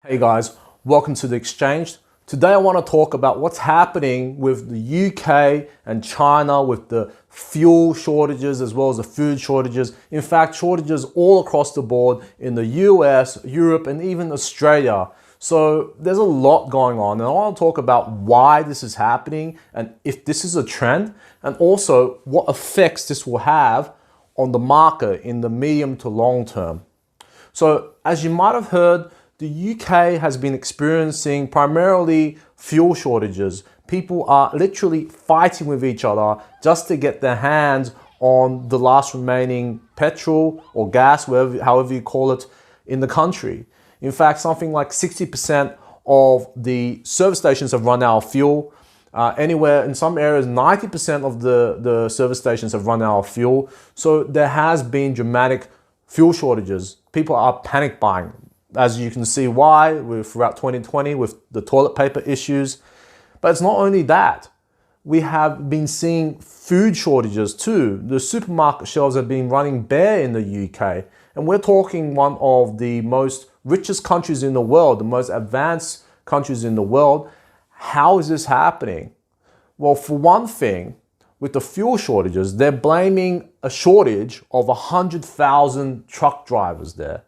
Hey guys, welcome to The Exchange. Today I want to talk about what's happening with the UK and China with the fuel shortages as well as the food shortages. In fact, shortages all across the board in the US, Europe, and even Australia. So there's a lot going on, and I want to talk about why this is happening and if this is a trend, and also what effects this will have on the market in the medium to long term. So as you might have heard, the UK has been experiencing primarily fuel shortages. People are literally fighting with each other just to get their hands on the last remaining petrol or gas, however you call it, in the country. In fact, something like 60% of the service stations have run out of fuel. Anywhere in some areas, 90% of the service stations have run out of fuel. So there has been dramatic fuel shortages. People are panic buying. As you can see why throughout 2020 with the toilet paper issues. But it's not only that. We have been seeing food shortages too. The supermarket shelves have been running bare in the UK. And we're talking one of the most richest countries in the world, the most advanced countries in the world. How is this happening? Well, for one thing, with the fuel shortages, they're blaming a shortage of 100,000 truck drivers there.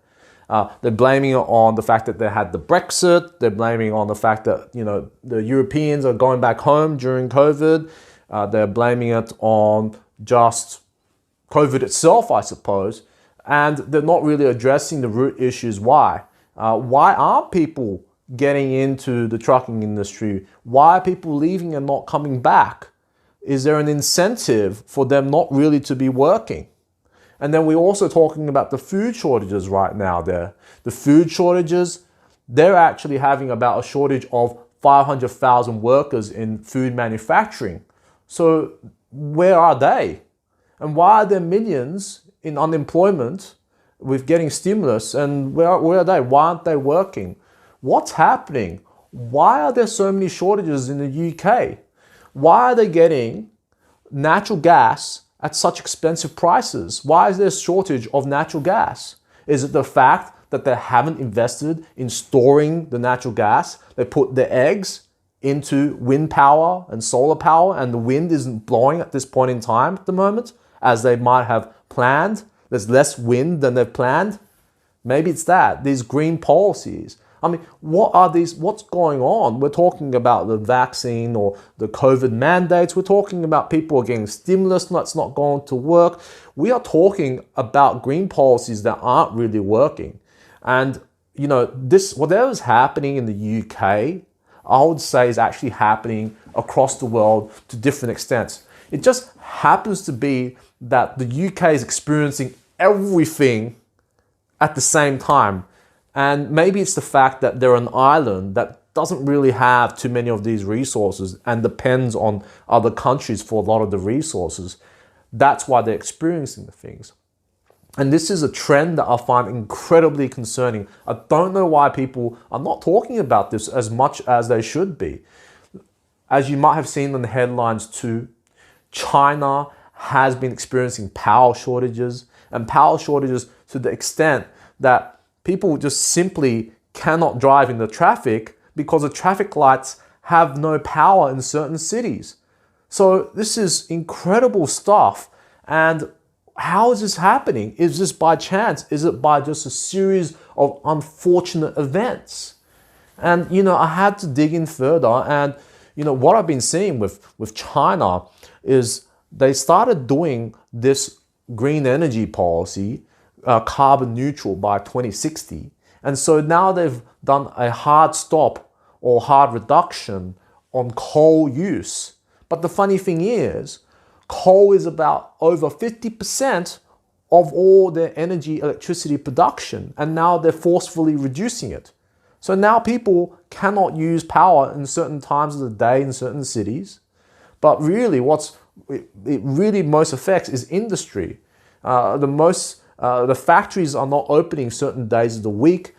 They're blaming it on the fact that they had the Brexit. They're blaming it on the fact that, the Europeans are going back home during COVID. They're blaming it on just COVID itself, I suppose. And they're not really addressing the root issues why. Why aren't people getting into the trucking industry? Why are people leaving and not coming back? Is there an incentive for them not really to be working? And then we're also talking about the food shortages right now there. The food shortages, they're actually having about a shortage of 500,000 workers in food manufacturing. So where are they? And why are there millions in unemployment with getting stimulus? And where are they? Why aren't they working? What's happening? Why are there so many shortages in the UK? Why are they getting natural gas at such expensive prices? Why is there a shortage of natural gas? Is it the fact that they haven't invested in storing the natural gas? They put their eggs into wind power and solar power, and the wind isn't blowing at this point in time at the moment, as they might have planned. There's less wind than they've planned. Maybe it's that, these green policies. I mean, what's going on? We're talking about the vaccine or the COVID mandates. We're talking about people getting stimulus that's not going to work. We are talking about green policies that aren't really working. And, whatever's happening in the UK, I would say is actually happening across the world to different extents. It just happens to be that the UK is experiencing everything at the same time. And maybe it's the fact that they're an island that doesn't really have too many of these resources and depends on other countries for a lot of the resources. That's why they're experiencing the things. And this is a trend that I find incredibly concerning. I don't know why people are not talking about this as much as they should be. As you might have seen in the headlines too, China has been experiencing power shortages, and power shortages to the extent that people just simply cannot drive in the traffic because the traffic lights have no power in certain cities. So this is incredible stuff. And how is this happening? Is this by chance? Is it by just a series of unfortunate events? And, I had to dig in further. And, what I've been seeing with China is they started doing this green energy policy, carbon neutral by 2060. And so now they've done a hard stop or hard reduction on coal use. But the funny thing is, coal is about over 50% of all their electricity production. And now they're forcefully reducing it. So now people cannot use power in certain times of the day in certain cities. But really it really most affects is industry. The factories are not opening certain days of the week.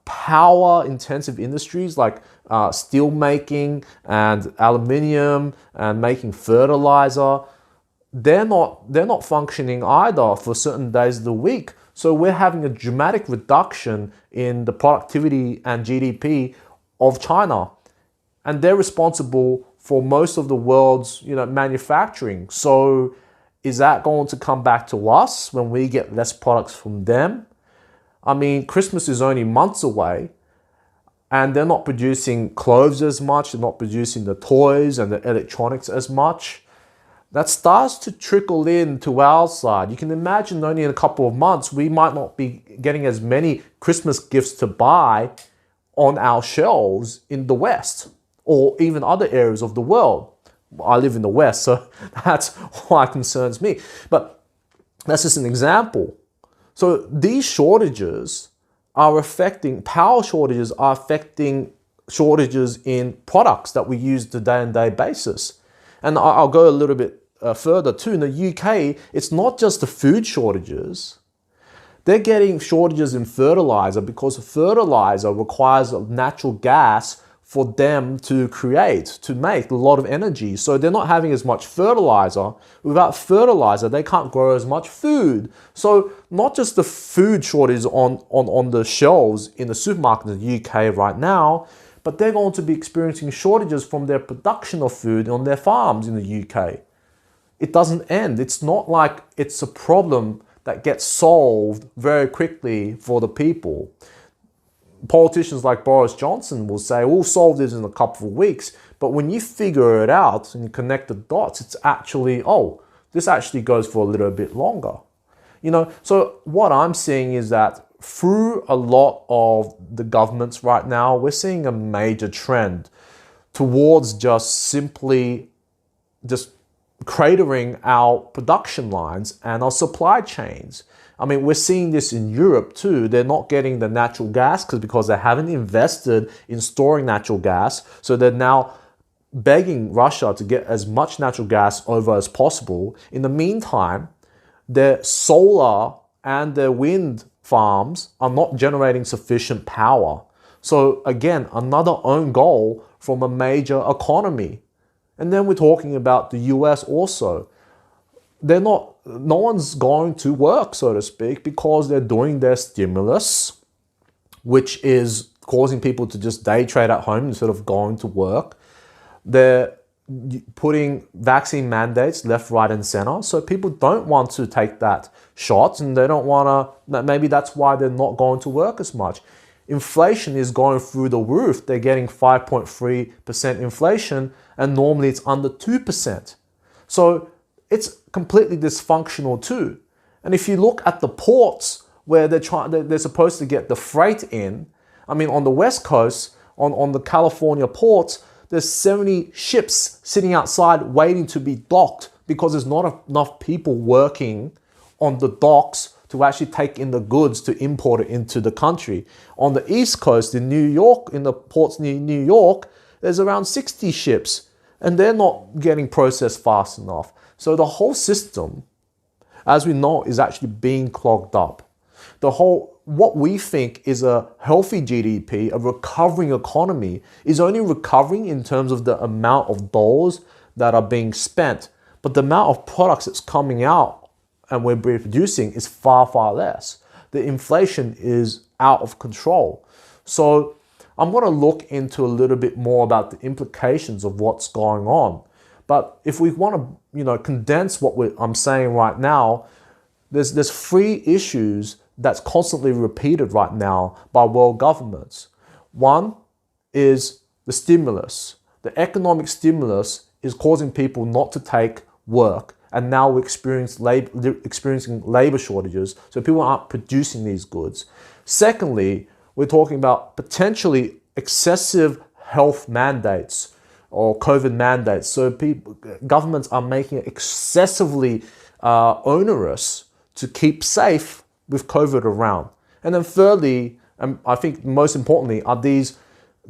Power-intensive industries like steel making and aluminium and making fertilizer, they're not functioning either for certain days of the week. So we're having a dramatic reduction in the productivity and GDP of China. And they're responsible for most of the world's, manufacturing. So is that going to come back to us when we get less products from them? I mean, Christmas is only months away, and they're not producing clothes as much, they're not producing the toys and the electronics as much. That starts to trickle in to our side. You can imagine only in a couple of months, we might not be getting as many Christmas gifts to buy on our shelves in the West or even other areas of the world. I live in the West, so that's why it concerns me. But that's just an example. So these shortages are affecting, power shortages are affecting shortages in products that we use on a day-to-day basis. And I'll go a little bit further too. In the UK, it's not just the food shortages. They're getting shortages in fertilizer because fertilizer requires natural gas for them to make a lot of energy. So they're not having as much fertilizer. Without fertilizer, they can't grow as much food. So not just the food shortage on the shelves in the supermarket in the UK right now, but they're going to be experiencing shortages from their production of food on their farms in the UK. It doesn't end. It's not like it's a problem that gets solved very quickly for the people. Politicians like Boris Johnson will say, we'll solve this in a couple of weeks. But when you figure it out and you connect the dots, it's actually, this actually goes for a little bit longer. So what I'm seeing is that through a lot of the governments right now, we're seeing a major trend towards just cratering our production lines and our supply chains. I mean, we're seeing this in Europe too. They're not getting the natural gas because they haven't invested in storing natural gas. So they're now begging Russia to get as much natural gas over as possible. In the meantime, their solar and their wind farms are not generating sufficient power. So again, another own goal from a major economy. And then we're talking about the US also. No one's going to work, so to speak, because they're doing their stimulus, which is causing people to just day trade at home instead of going to work. They're putting vaccine mandates left, right, and center. So people don't want to take that shot, and they don't want to, maybe that's why they're not going to work as much. Inflation is going through the roof. They're getting 5.3% inflation, and normally it's under 2%. So it's completely dysfunctional too. And if you look at the ports where they're supposed to get the freight in, I mean, on the West Coast, on the California ports, there's 70 ships sitting outside waiting to be docked because there's not enough people working on the docks to actually take in the goods to import it into the country. On the East Coast, in New York, in the ports near New York, there's around 60 ships, and they're not getting processed fast enough. So the whole system, as we know, is actually being clogged up. What we think is a healthy GDP, a recovering economy, is only recovering in terms of the amount of dollars that are being spent. But the amount of products that's coming out and we're producing is far, far less. The inflation is out of control. So I'm going to look into a little bit more about the implications of what's going on. But if we want to, condense what I'm saying right now, there's three issues that's constantly repeated right now by world governments. One is the stimulus. The economic stimulus is causing people not to take work, and now we're experiencing labor shortages, so people aren't producing these goods. Secondly, we're talking about potentially excessive health mandates or COVID mandates. So governments are making it excessively onerous to keep safe with COVID around. And then thirdly, and I think most importantly, are these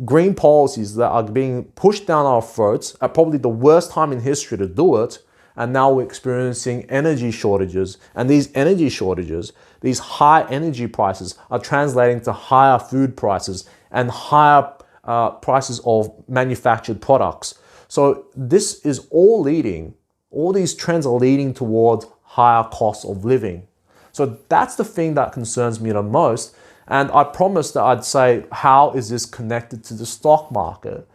green policies that are being pushed down our throats at probably the worst time in history to do it. And now we're experiencing energy shortages. And these energy shortages, these high energy prices, are translating to higher food prices and higher prices of manufactured products. So this is all these trends are leading towards higher costs of living. So that's the thing that concerns me the most. And I promised that I'd say, how is this connected to the stock market?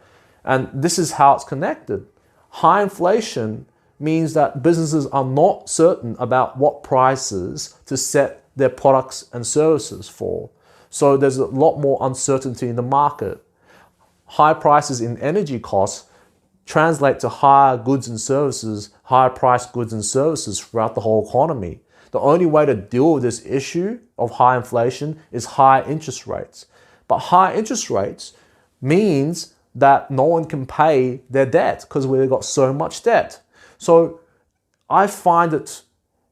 And this is how it's connected. High inflation means that businesses are not certain about what prices to set their products and services for. So there's a lot more uncertainty in the market. High prices in energy costs translate to higher goods and services, higher priced goods and services throughout the whole economy. The only way to deal with this issue of high inflation is high interest rates. But high interest rates means that no one can pay their debt because we've got so much debt. So I find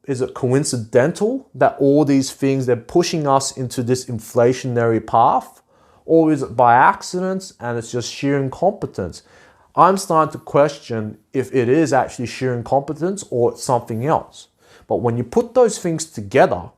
is it coincidental that all these things, they're pushing us into this inflationary path? Or is it by accident and it's just sheer incompetence? I'm starting to question if it is actually sheer incompetence or it's something else. But when you put those things together,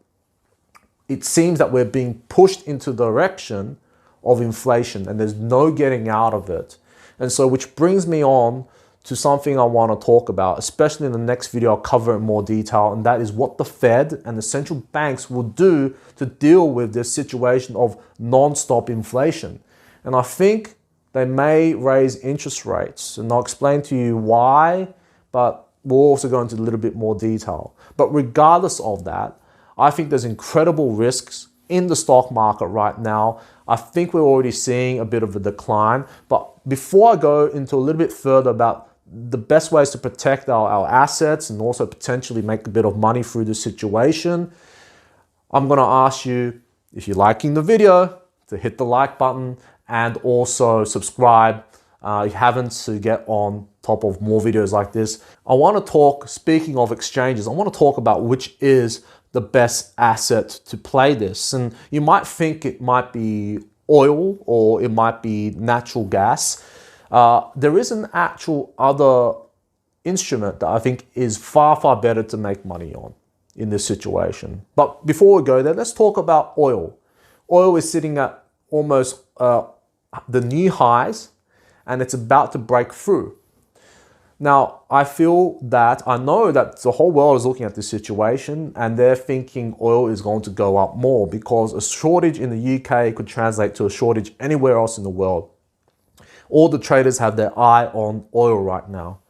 it seems that we're being pushed into the direction of inflation and there's no getting out of it. And so which brings me on to something I want to talk about, especially in the next video. I'll cover it in more detail, and that is what the Fed and the central banks will do to deal with this situation of non-stop inflation. And I think they may raise interest rates, and I'll explain to you why, but we'll also go into a little bit more detail. But regardless of that, I think there's incredible risks in the stock market right now. I think we're already seeing a bit of a decline. But before I go into a little bit further about the best ways to protect our assets and also potentially make a bit of money through this situation, I'm going to ask you, if you're liking the video, to hit the like button and also subscribe if you haven't, to get on top of more videos like this. I want to talk, speaking of exchanges, I want to talk about which is the best asset to play this. And you might think it might be oil or it might be natural gas. There is an actual other instrument that I think is far, far better to make money on in this situation. But before we go there, let's talk about oil. Oil is sitting at almost the new highs and it's about to break through. Now, I know that the whole world is looking at this situation and they're thinking oil is going to go up more because a shortage in the UK could translate to a shortage anywhere else in the world. All the traders have their eye on oil right now,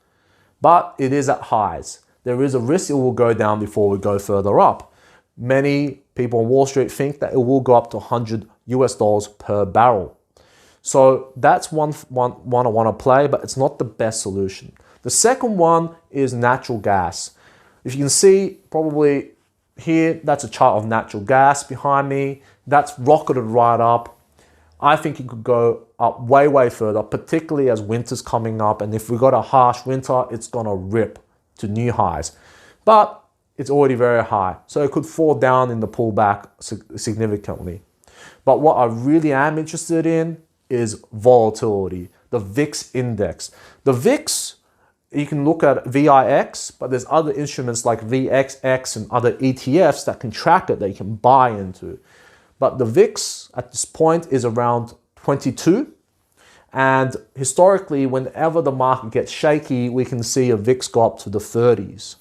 but it is at highs. There is a risk it will go down before we go further up. Many people on Wall Street think that it will go up to $100 per barrel. So that's one I want to play, but it's not the best solution. The second one is natural gas. If you can see probably here, that's a chart of natural gas behind me. That's rocketed right up. I think it could go up way, way further, particularly as winter's coming up. And if we got a harsh winter, it's going to rip to new highs. But it's already very high. So it could fall down in the pullback significantly. But what I really am interested in is volatility, the VIX index. The VIX, you can look at VIX, but there's other instruments like VXX and other ETFs that can track it, that you can buy into. But the VIX at this point is around 22. And historically, whenever the market gets shaky, we can see a VIX go up to the 30s.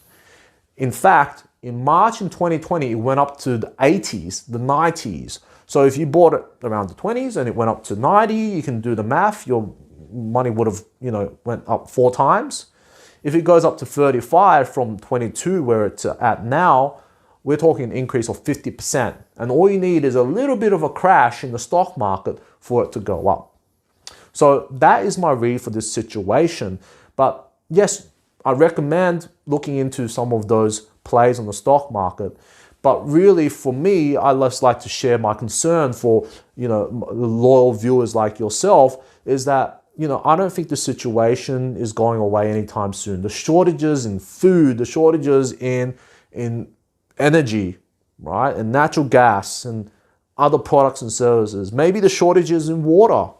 In fact, in March in 2020, it went up to the 80s, the 90s. So if you bought it around the 20s and it went up to 90, you can do the math. Your money would have, went up 4 times. If it goes up to 35 from 22, where it's at now, we're talking an increase of 50%. And all you need is a little bit of a crash in the stock market for it to go up. So that is my read for this situation. But yes, I recommend looking into some of those plays on the stock market. But really, for me, I just like to share my concern for, loyal viewers like yourself, is that, I don't think the situation is going away anytime soon. The shortages in food, the shortages in energy, right, and natural gas and other products and services, maybe the shortages in water.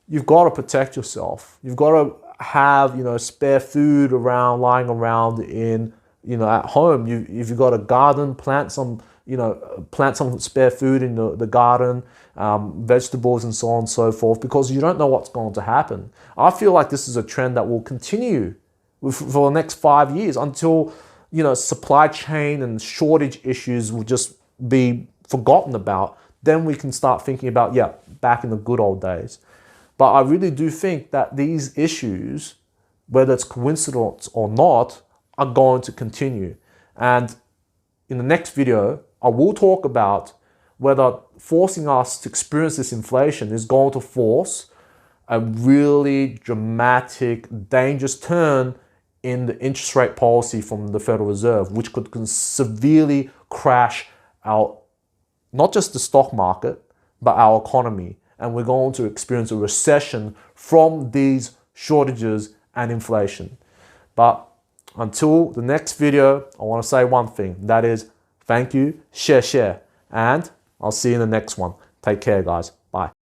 You've got to protect yourself. You've got to have, spare food lying around at home. If you've got a garden, plant some spare food in the garden, vegetables and so on and so forth, because you don't know what's going to happen. I feel like this is a trend that will continue for the next 5 years until supply chain and shortage issues will just be forgotten about, then we can start thinking about, yeah, back in the good old days. But I really do think that these issues, whether it's coincidence or not, are going to continue. And in the next video, I will talk about whether forcing us to experience this inflation is going to force a really dramatic, dangerous turn in the interest rate policy from the Federal Reserve, which could severely crash our, not just the stock market, but our economy. And we're going to experience a recession from these shortages and inflation. But until the next video, I want to say one thing. That is, thank you, share. And I'll see you in the next one. Take care, guys. Bye.